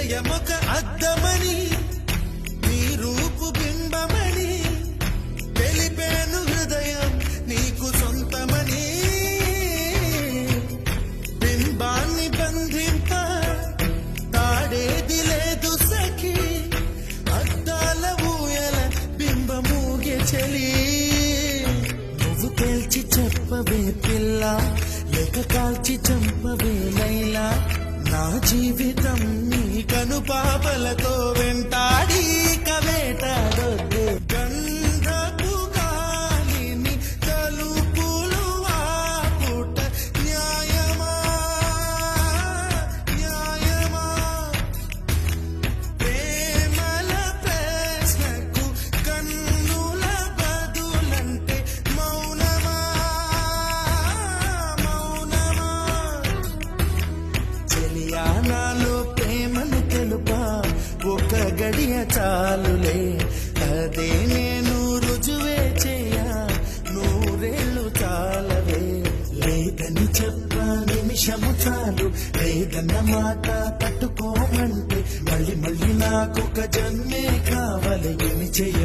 హృదయమొక అద్దమని నీ రూపు బింబమని తెలిపేను హృదయం నీకు సొంతమని బింబాన్ని బంధింప తాడేది లేదు సఖి అద్దాల ఊయల బింబమూగే చలి నువ్వు తేల్చి చెప్పవే పిల్ల లేక కాల్చి చంపవే లైలా నా జీవితం నీ కనుపాపలతో వెంటాడి కవేటాడొద్దు గంధపు గాలిని తలుపులు ఆపుట న్యాయమా న్యాయమా ప్రేమల ప్రశ్నకు కన్నుల బదులంటే మౌనమా మౌనమా చెలియానాలో ప్రేమను తెలుపా ఒక గడియ చాలులే అదే నేను రుజువే చేయ నూరేళ్ళు చాలవే లేదని చెప్ప నిమిషము చాలు లేదన్న మాట తట్టుకోమంటే మళ్ళీ మళ్ళీ నాకొక జన్మే కావాలి ఏమి చెయ్య